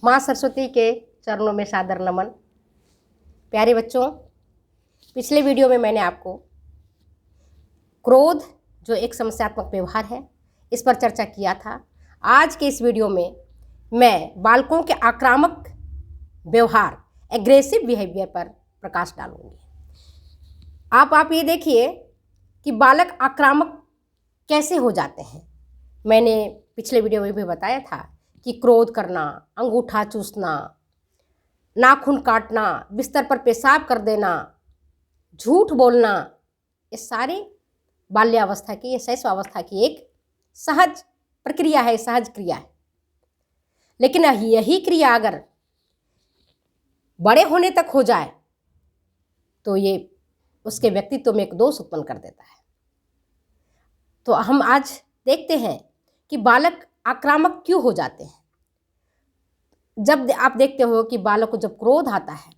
माँ सरस्वती के चरणों में सादर नमन। प्यारे बच्चों, पिछले वीडियो में मैंने आपको क्रोध जो एक समस्यात्मक व्यवहार है इस पर चर्चा किया था। आज के इस वीडियो में मैं बालकों के आक्रामक व्यवहार, एग्रेसिव बिहेवियर पर प्रकाश डालूंगी। आप ये देखिए कि बालक आक्रामक कैसे हो जाते हैं। मैंने पिछले वीडियो में भी बताया था कि क्रोध करना, अंगूठा चूसना, नाखून काटना, बिस्तर पर पेशाब कर देना, झूठ बोलना, ये सारी बाल्यावस्था की, ये शैशवावस्था की एक सहज प्रक्रिया है, सहज क्रिया है। लेकिन यही क्रिया अगर बड़े होने तक हो जाए तो ये उसके व्यक्तित्व में एक दोष उत्पन्न कर देता है। तो हम आज देखते हैं कि बालक आक्रामक क्यों हो जाते हैं। जब आप देखते हो कि बालक को जब क्रोध आता है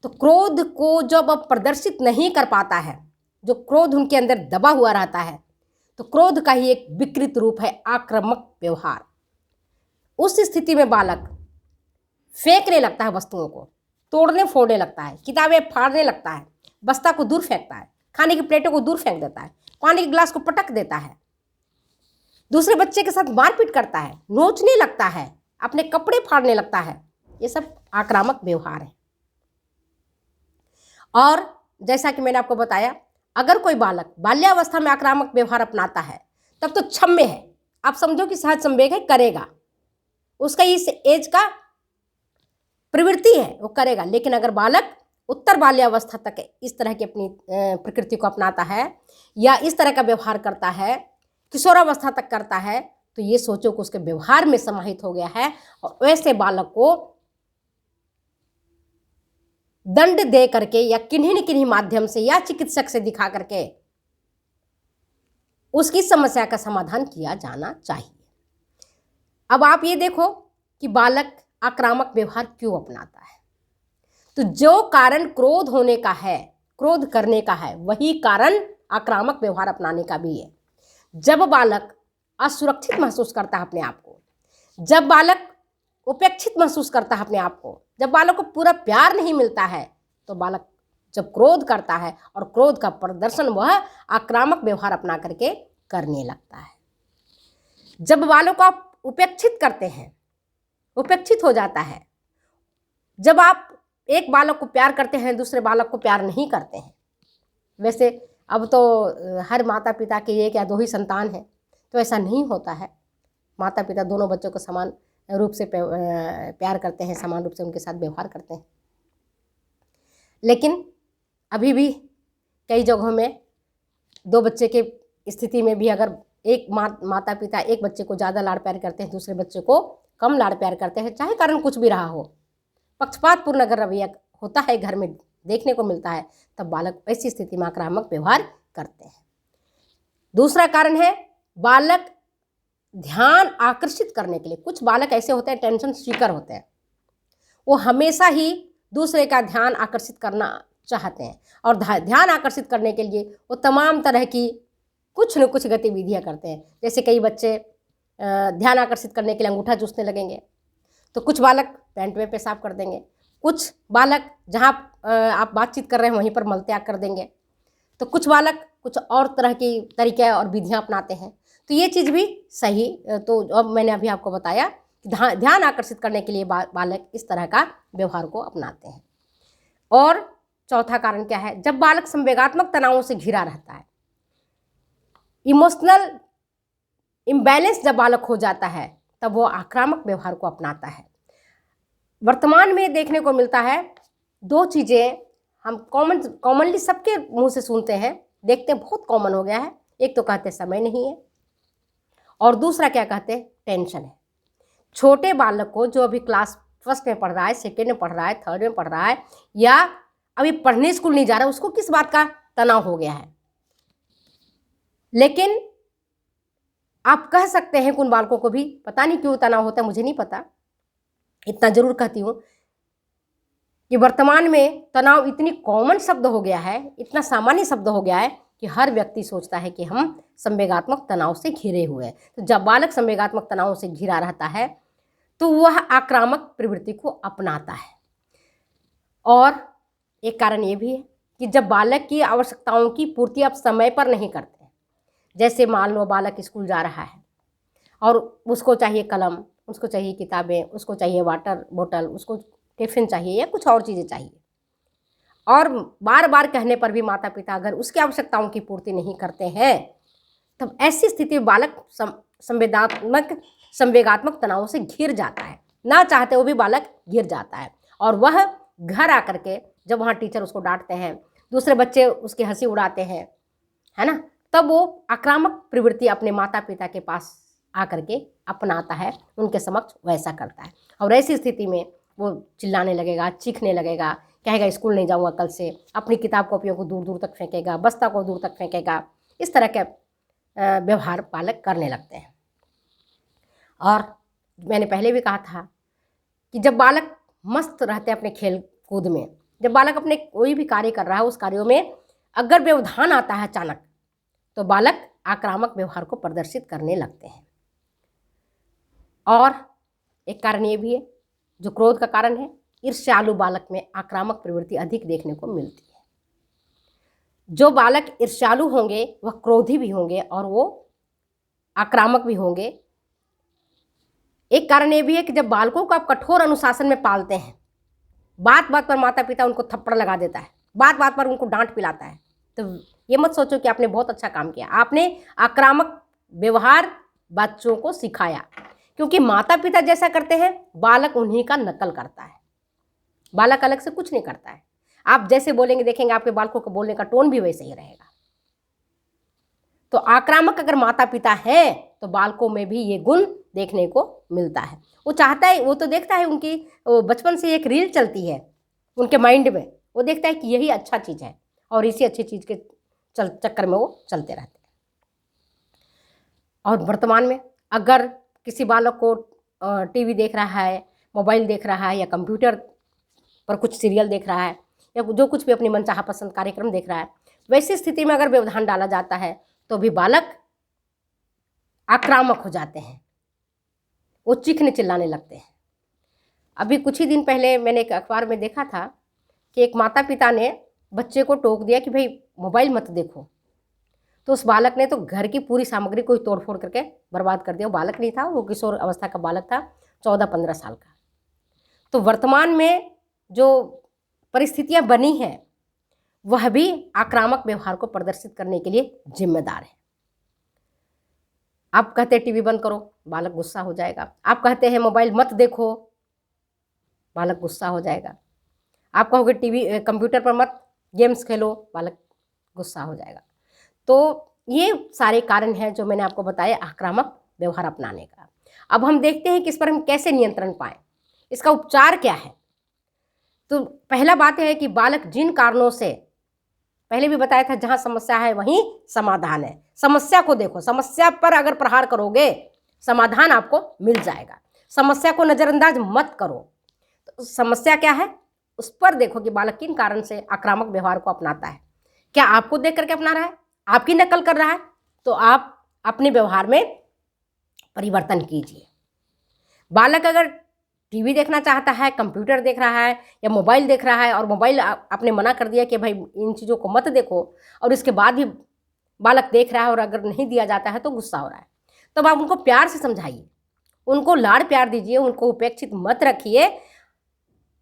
तो क्रोध को जब अब प्रदर्शित नहीं कर पाता है, जो क्रोध उनके अंदर दबा हुआ रहता है, तो क्रोध का ही एक विकृत रूप है आक्रामक व्यवहार। उस स्थिति में बालक फेंकने लगता है, वस्तुओं को तोड़ने फोड़ने लगता है, किताबें फाड़ने लगता है, बस्ता को दूर फेंकता है, खाने की प्लेटों को दूर फेंक देता है, पानी के गिलास को पटक देता है, दूसरे बच्चे के साथ मारपीट करता है, नोचने लगता है, अपने कपड़े फाड़ने लगता है। ये सब आक्रामक व्यवहार है। और जैसा कि मैंने आपको बताया, अगर कोई बालक बाल्यावस्था में आक्रामक व्यवहार अपनाता है तब तो क्षम्य है, आप समझो कि सहज संवेग है, करेगा, उसका इस एज का प्रवृत्ति है, वो करेगा। लेकिन अगर बालक उत्तर बाल्यावस्था तक इस तरह की अपनी प्रकृति को अपनाता है या इस तरह का व्यवहार करता है, किशोरावस्था तक करता है, तो ये सोचो कि उसके व्यवहार में समाहित हो गया है। और वैसे बालक को दंड दे करके या किन्हीं न किन्हीं माध्यम से या चिकित्सक से दिखा करके उसकी समस्या का समाधान किया जाना चाहिए। अब आप ये देखो कि बालक आक्रामक व्यवहार क्यों अपनाता है। तो जो कारण क्रोध होने का है, क्रोध करने का है, वही कारण आक्रामक व्यवहार अपनाने का भी है। जब बालक असुरक्षित महसूस करता है अपने आप को, जब बालक उपेक्षित महसूस करता है अपने आप को, जब बालक को पूरा प्यार नहीं मिलता है, तो बालक जब क्रोध करता है और क्रोध का प्रदर्शन वह आक्रामक व्यवहार अपना करके करने लगता है। जब बालक को आप उपेक्षित करते हैं, उपेक्षित हो जाता है। जब आप एक बालक को प्यार करते हैं, दूसरे बालक को प्यार नहीं करते हैं। वैसे अब तो हर माता पिता के एक या दो ही संतान है, तो ऐसा नहीं होता है। माता पिता दोनों बच्चों को समान रूप से प्यार करते हैं, समान रूप से उनके साथ व्यवहार करते हैं। लेकिन अभी भी कई जगहों में दो बच्चे के स्थिति में भी अगर एक माता पिता एक बच्चे को ज़्यादा लाड़ प्यार करते हैं, दूसरे बच्चे को कम लाड़ प्यार करते हैं, चाहे कारण कुछ भी रहा हो, पक्षपातपूर्ण अगर रवैया होता है घर में देखने को मिलता है, तब बालक ऐसी स्थिति में आक्रामक व्यवहार करते हैं। दूसरा कारण है बालक ध्यान आकर्षित करने के लिए। कुछ बालक ऐसे होते हैं, टेंशन सीकर होते हैं, वो हमेशा ही दूसरे का ध्यान आकर्षित करना चाहते हैं और ध्यान आकर्षित करने के लिए वो तमाम तरह की कुछ न कुछ गतिविधियां करते हैं। जैसे कई बच्चे ध्यान आकर्षित करने के लिए अंगूठा चूसने लगेंगे, तो कुछ बालक पैंट में पेशाब कर देंगे, कुछ बालक जहाँ आप बातचीत कर रहे हैं वहीं पर मलत्याग कर देंगे, तो कुछ बालक कुछ और तरह की तरीके और विधियां अपनाते हैं। तो ये चीज़ भी सही, तो अब मैंने अभी आपको बताया कि ध्यान आकर्षित करने के लिए बालक इस तरह का व्यवहार को अपनाते हैं। और चौथा कारण क्या है, जब बालक संवेगात्मक तनावों से घिरा रहता है, इमोशनल इम्बैलेंस जब बालक हो जाता है, तब वो आक्रामक व्यवहार को अपनाता है। वर्तमान में देखने को मिलता है दो चीज़ें हम कॉमनली सबके मुंह से सुनते हैं, देखते हैं, बहुत कॉमन हो गया है। एक तो कहते हैं समय नहीं है, और दूसरा क्या कहते हैं, टेंशन है। छोटे बालक को जो अभी क्लास फर्स्ट में पढ़ रहा है, सेकेंड में पढ़ रहा है, थर्ड में पढ़ रहा है, या अभी पढ़ने स्कूल नहीं जा रहा है, उसको किस बात का तनाव हो गया है। लेकिन आप कह सकते हैं कि उन बालकों को भी पता नहीं क्यों तनाव होता है, मुझे नहीं पता। इतना जरूर कहती हूँ कि वर्तमान में तनाव इतनी कॉमन शब्द हो गया है, इतना सामान्य शब्द हो गया है कि हर व्यक्ति सोचता है कि हम संवेगात्मक तनाव से घिरे हुए हैं। तो जब बालक संवेगात्मक तनाव से घिरा रहता है तो वह आक्रामक प्रवृत्ति को अपनाता है। और एक कारण ये भी है कि जब बालक की आवश्यकताओं की पूर्ति आप समय पर नहीं करते, जैसे मान लो बालक स्कूल जा रहा है और उसको चाहिए कलम, उसको चाहिए किताबें, उसको चाहिए वाटर बोतल, उसको टिफिन चाहिए या कुछ और चीज़ें चाहिए, और बार बार कहने पर भी माता पिता अगर उसकी आवश्यकताओं की पूर्ति नहीं करते हैं, तब ऐसी स्थिति में बालक संवेगात्मक तनाव से घिर जाता है। ना चाहते हुए भी बालक घिर जाता है, और वह घर आकर के जब वहाँ टीचर उसको डांटते हैं, दूसरे बच्चे उसकी हंसी उड़ाते हैं, है ना, तब वो आक्रामक प्रवृत्ति अपने माता पिता के पास आकर के अपनाता है, उनके समक्ष वैसा करता है। और ऐसी स्थिति में वो चिल्लाने लगेगा, चीखने लगेगा, कहेगा स्कूल नहीं जाऊँगा कल से, अपनी किताब कॉपियों को दूर दूर तक फेंकेगा, बस्ता को दूर तक फेंकेगा। इस तरह के व्यवहार बालक करने लगते हैं। और मैंने पहले भी कहा था कि जब बालक मस्त रहते हैं अपने खेल कूद में, जब बालक अपने कोई भी कार्य कर रहा है, उस कार्यों में अगर व्यवधान आता है अचानक, तो बालक आक्रामक व्यवहार को प्रदर्शित करने लगते हैं। और एक कारण ये भी है, जो क्रोध का कारण है, ईर्ष्यालु बालक में आक्रामक प्रवृत्ति अधिक देखने को मिलती है। जो बालक ईर्ष्यालु होंगे वह क्रोधी भी होंगे और वो आक्रामक भी होंगे। एक कारण ये भी है कि जब बालकों को आप कठोर अनुशासन में पालते हैं, बात बात पर माता पिता उनको थप्पड़ लगा देता है, बात बात पर उनको डांट पिलाता है, तो ये मत सोचो कि आपने बहुत अच्छा काम किया, आपने आक्रामक व्यवहार बच्चों को सिखाया। क्योंकि माता पिता जैसा करते हैं, बालक उन्हीं का नकल करता है, बालक अलग से कुछ नहीं करता है। आप जैसे बोलेंगे देखेंगे आपके बालकों को बोलने का टोन भी वैसे ही रहेगा। तो आक्रामक अगर माता पिता हैं तो बालकों में भी ये गुण देखने को मिलता है। वो चाहता है, वो तो देखता है, उनकी बचपन से एक रील चलती है उनके माइंड में, वो देखता है कि यही अच्छा चीज़ है और इसी अच्छी चीज़ के चक्कर में वो चलते रहते हैं। और वर्तमान में अगर किसी बालक को टीवी देख रहा है, मोबाइल देख रहा है या कंप्यूटर पर कुछ सीरियल देख रहा है या जो कुछ भी अपनी मनचाहा पसंद कार्यक्रम देख रहा है, वैसी स्थिति में अगर व्यवधान डाला जाता है तो भी बालक आक्रामक हो जाते हैं, वो चीखने चिल्लाने लगते हैं। अभी कुछ ही दिन पहले मैंने एक अखबार में देखा था कि एक माता पिता ने बच्चे को टोक दिया कि भाई मोबाइल मत देखो, तो उस बालक ने तो घर की पूरी सामग्री को तोड़ फोड़ करके बर्बाद कर दिया। वो बालक नहीं था, वो किशोर अवस्था का बालक था, 14-15 साल का। तो वर्तमान में जो परिस्थितियां बनी हैं वह भी आक्रामक व्यवहार को प्रदर्शित करने के लिए जिम्मेदार है। आप कहते हैं टीवी बंद करो, बालक गुस्सा हो जाएगा। आप कहते हैं मोबाइल मत देखो, बालक गुस्सा हो जाएगा। आप कहोगे टीवी कंप्यूटर पर मत गेम्स खेलो, बालक गुस्सा हो जाएगा। तो ये सारे कारण हैं जो मैंने आपको बताया आक्रामक व्यवहार अपनाने का। अब हम देखते हैं कि इस पर हम कैसे नियंत्रण पाएं, इसका उपचार क्या है। तो पहला बात है कि बालक जिन कारणों से, पहले भी बताया था, जहां समस्या है वहीं समाधान है। समस्या को देखो, समस्या पर अगर प्रहार करोगे समाधान आपको मिल जाएगा। समस्या को नज़रअंदाज मत करो। तो समस्या क्या है उस पर देखो कि बालक किन कारण से आक्रामक व्यवहार को अपनाता है। क्या आपको देख करके अपना रहा है, आपकी नकल कर रहा है, तो आप अपने व्यवहार में परिवर्तन कीजिए। बालक अगर टीवी देखना चाहता है, कंप्यूटर देख रहा है या मोबाइल देख रहा है और मोबाइल आपने मना कर दिया कि भाई इन चीज़ों को मत देखो, और इसके बाद भी बालक देख रहा है और अगर नहीं दिया जाता है तो गुस्सा हो रहा है, तब आप उनको प्यार से समझाइए, उनको लाड़ प्यार दीजिए, उनको उपेक्षित मत रखिए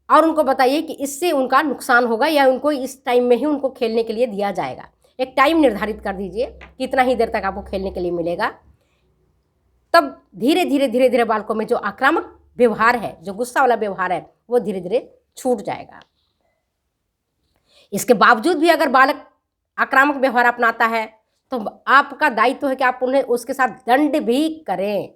और उनको बताइए कि इससे उनका नुकसान होगा या उनको इस टाइम में ही उनको खेलने के लिए दिया जाएगा। एक टाइम निर्धारित कर दीजिए कि इतना ही देर तक आपको खेलने के लिए मिलेगा। तब धीरे धीरे धीरे धीरे बालकों में जो आक्रामक व्यवहार है, जो गुस्सा वाला व्यवहार है, वो धीरे धीरे छूट जाएगा। इसके बावजूद भी अगर बालक आक्रामक व्यवहार अपनाता है तो आपका दायित्व है कि आप उन्हें उसके साथ दंड भी करें।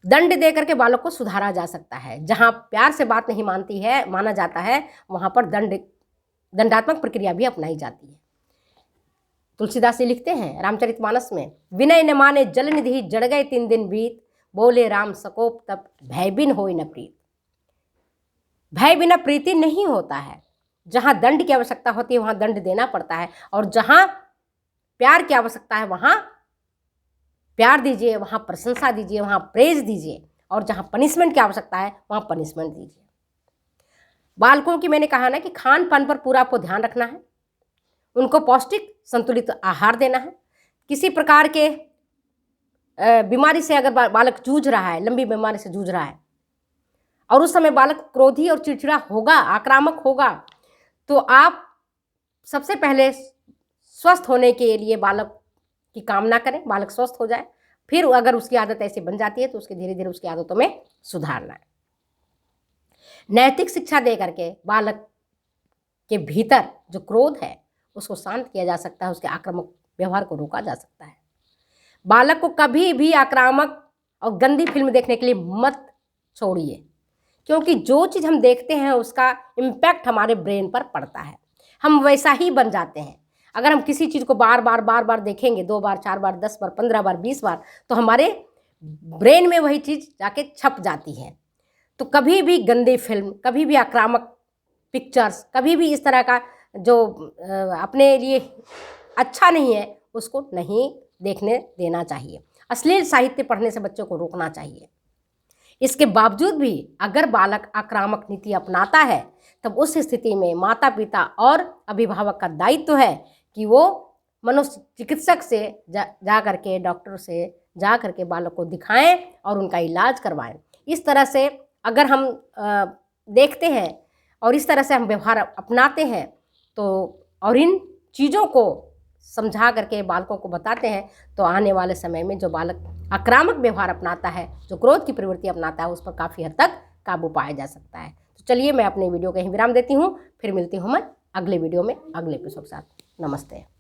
दंड दे करके बालक को सुधारा जा सकता है। जहां प्यार से बात नहीं माना जाता है, वहां पर दंडात्मक प्रक्रिया भी अपनाई जाती है। तुलसीदास जी लिखते हैं रामचरितमानस में, विनय न माने जल निधि, जड़ गए 3 दिन बीत, बोले राम सकोप तब भय बिन होय न प्रीत। भय बिना प्रीति नहीं होता है। जहां दंड की आवश्यकता होती है वहां दंड देना पड़ता है, और जहां प्यार की आवश्यकता है वहां प्यार दीजिए, वहां प्रशंसा दीजिए, वहां प्रेज दीजिए, और जहाँ पनिशमेंट की आवश्यकता है वहाँ पनिशमेंट दीजिए। बालकों की मैंने कहा ना कि खान पान पर पूरा आपको ध्यान रखना है, उनको पौष्टिक संतुलित आहार देना है। किसी प्रकार के बीमारी से अगर बालक जूझ रहा है, लंबी बीमारी से जूझ रहा है और उस समय बालक क्रोधी और चिड़चिड़ा होगा, आक्रामक होगा, तो आप सबसे पहले स्वस्थ होने के लिए बालक की कामना करें, बालक स्वस्थ हो जाए। फिर अगर उसकी आदत ऐसी बन जाती है तो उसके धीरे धीरे उसकी आदतों में सुधारना है। नैतिक शिक्षा दे करके बालक के भीतर जो क्रोध है उसको शांत किया जा सकता है, उसके आक्रामक व्यवहार को रोका जा सकता है। बालक को कभी भी आक्रामक और गंदी फिल्म देखने के लिए मत छोड़िए, क्योंकि जो चीज़ हम देखते हैं उसका इम्पैक्ट हमारे ब्रेन पर पड़ता है, हम वैसा ही बन जाते हैं। अगर हम किसी चीज़ को बार बार देखेंगे, 2 बार 4 बार 10 बार 15 बार 20 बार, तो हमारे ब्रेन में वही चीज़ जाके छप जाती है। तो कभी भी गंदी फिल्म, कभी भी आक्रामक पिक्चर्स, कभी भी इस तरह का जो अपने लिए अच्छा नहीं है उसको नहीं देखने देना चाहिए। अश्लील साहित्य पढ़ने से बच्चों को रोकना चाहिए। इसके बावजूद भी अगर बालक आक्रामक नीति अपनाता है तब उस स्थिति में माता पिता और अभिभावक का दायित्व है कि वो मनोचिकित्सक से जा करके, डॉक्टर से जा करके बालक को दिखाएं और उनका इलाज करवाएं। इस तरह से अगर हम देखते हैं और इस तरह से हम व्यवहार अपनाते हैं तो और इन चीज़ों को समझा करके बालकों को बताते हैं तो आने वाले समय में जो बालक आक्रामक व्यवहार अपनाता है, जो क्रोध की प्रवृत्ति अपनाता है, उस पर काफ़ी हद तक काबू पाया जा सकता है। तो चलिए मैं अपने वीडियो को यहीं विराम देती हूँ, फिर मिलती हूँ मैं अगले वीडियो में अगले एपिसोड के साथ। नमस्ते।